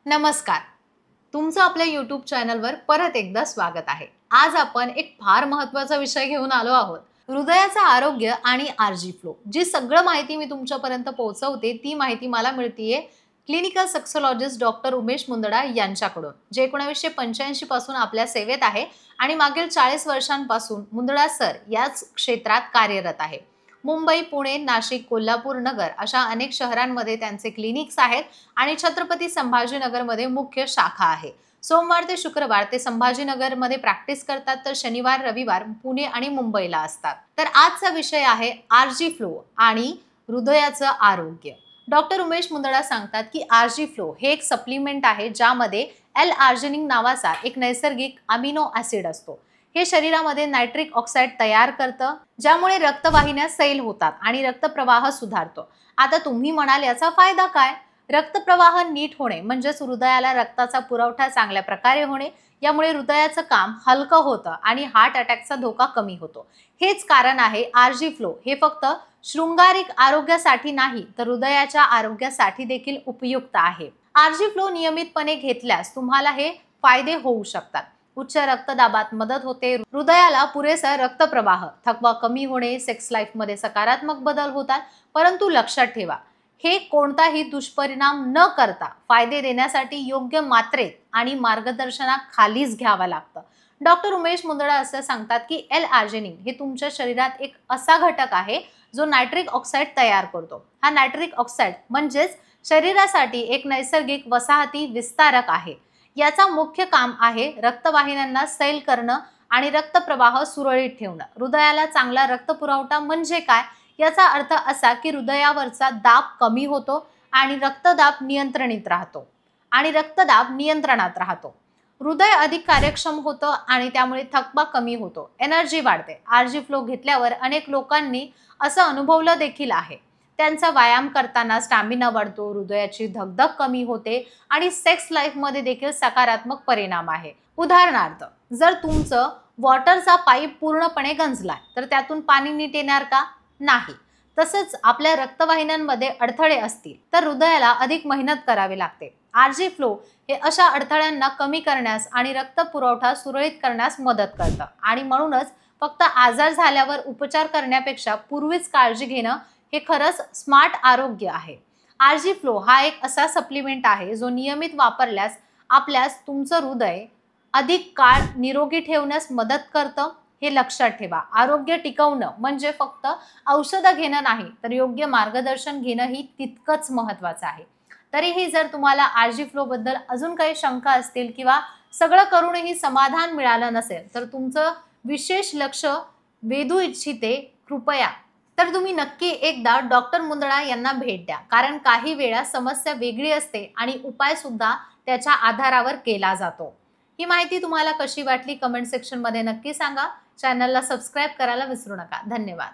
नमस्कार. तुमचं आपल्या YouTube चॅनलवर परत एकदा स्वागत आहे. आज आपण एक फार महत्त्वाचा विषय घेऊन आलो आहोत. हृदयाचं आरोग्य आणि आरजी फ्लो. जी सगळं माहिती मी तुमच्यापर्यंत पोहोचवते ती माहिती मला मिळतीये clinical sexologist doctor Umesh Mundada यांच्याकडून, जे 1985 पासून आपल्या सेवेत आहे आणि मागील 40 वर्षांपासून मुंदडा सर याच क्षेत्रात कार्यरत आहे. मुंबई, पुणे, नाशिक, कोल्हापूर, नगर अशा अनेक शहरांमध्ये त्यांचे क्लिनिक्स आहेत आणि छत्रपती संभाजीनगरमध्ये मुख्य शाखा आहे. सोमवार ते शुक्रवार ते संभाजीनगरमध्ये प्रॅक्टिस करतात, तर शनिवार रविवार पुणे आणि मुंबईला असतात. तर आजचा विषय आहे आरजी फ्लो आणि हृदयाचं आरोग्य. डॉक्टर उमेश मुंदडा सांगतात की आरजी फ्लो हे एक सप्लिमेंट आहे, ज्यामध्ये एल आर्जिनिन नावाचा एक नैसर्गिक अमिनो ऍसिड असतो. हे शरीरामध्ये नायट्रिक ऑक्साईड तयार करतं, ज्यामुळे रक्तवाहिन्या सैल होतात आणि रक्तप्रवाह सुधारतो. आता तुम्ही म्हणाल, याचा फायदा काय? रक्तप्रवाह नीट होणे म्हणजेच हृदयाला रक्ताचा पुरवठा चांगल्या प्रकारे होणे, यामुळे हृदयाचं काम हलकं होतं आणि हार्ट अटॅकचा धोका कमी होतो. हेच कारण आहे आरजी फ्लो हे फक्त शृंगारिक आरोग्यासाठी नाही, तर हृदयाच्या आरोग्यासाठी देखील उपयुक्त आहे. आरजी फ्लो नियमितपणे घेतल्यास तुम्हाला हे फायदे होऊ शकतात. उच्च रक्तदाबात मदत होते, हृदयाला पुरेसा रक्तप्रवाह, थकवा कमी होणे, सेक्स लाईफ मध्ये सकारात्मक बदल होतात. परंतु लक्षात ठेवा, हे कोणताही दुष्परिणाम न करता फायदे देण्यासाठी योग्य मात्रेत आणि मार्गदर्शनाखालीच घ्यावं लागतं. डॉक्टर उमेश मुंदडा असं सांगतात की एल आर्जिनिन हे तुमच्या शरीरात एक असा घटक आहे जो नायट्रिक ऑक्साईड तयार करतो. हा नायट्रिक ऑक्साईड म्हणजेच शरीरासाठी एक नैसर्गिक वसाहती विस्तारक आहे. याचा मुख्य काम आहे रक्तवाहिन्यांना सैल करणं आणि रक्तप्रवाह सुरळीत ठेवणं. हृदयाला चांगला रक्तपुरवठा म्हणजे काय? याचा अर्थ असा की हृदयावरचा दाब कमी होतो आणि रक्तदाब नियंत्रणात राहतो. हृदय अधिक कार्यक्षम होतं आणि त्यामुळे थकवा कमी होतो, एनर्जी वाढते. आरजी फ्लो घेतल्यावर अनेक लोकांनी असं अनुभवलं देखील आहे. त्यांचा व्यायाम करताना स्टॅमिना वाढतो, हृदयाची धगधग कमी होते आणि सेक्स लाईफ मध्ये देखील सकारात्मक परिणाम आहे. उदाहरणार्थ, जर तुमचं वॉटरचा पाईप पूर्णपणे गंजलाय तर त्यातून पाणी नीट येणार का? नाही. तसंच आपल्या रक्तवाहिन्यांमध्ये अडथळे असतील तर हृदयाला अधिक मेहनत करावी लागते. आरजी फ्लो हे अशा अडथळ्यांना कमी करण्यास आणि रक्त पुरवठा सुरळीत करण्यास मदत करतं आणि म्हणूनच फक्त आजार झाल्यावर उपचार करण्यापेक्षा पूर्वीच काळजी घेणं हे खरंच स्मार्ट आरोग्य आहे. आरजी फ्लो हा एक असा सप्लिमेंट आहे जो नियमित वापरल्यास आपल्यास तुमचं हृदय अधिक काळ निरोगी ठेवण्यास मदत करतं. हे लक्षात ठेवा. आरोग्य टिकवणं म्हणजे फक्त औषधं घेणं नाही, तर योग्य मार्गदर्शन घेणंही तितकंच महत्त्वाचं आहे. तरीही जर तुम्हाला आरजी फ्लो बद्दल अजून काही शंका असतील किंवा सगळं करूनही समाधान मिळालं नसेल, तर तुमचं विशेष लक्ष वेधू इच्छिते कृपया, तर तुम्ही नक्की एकदा डॉक्टर मुंदडा यांना भेट द्या. कारण काही वेळा समस्या वेगळी असते आणि उपाय सुद्धा त्याच्या आधारावर केला जातो. ही माहिती तुम्हाला कशी वाटली कमेंट सेक्शन मध्ये नक्की सांगा. चॅनलला सबस्क्राईब करायला विसरू नका. धन्यवाद.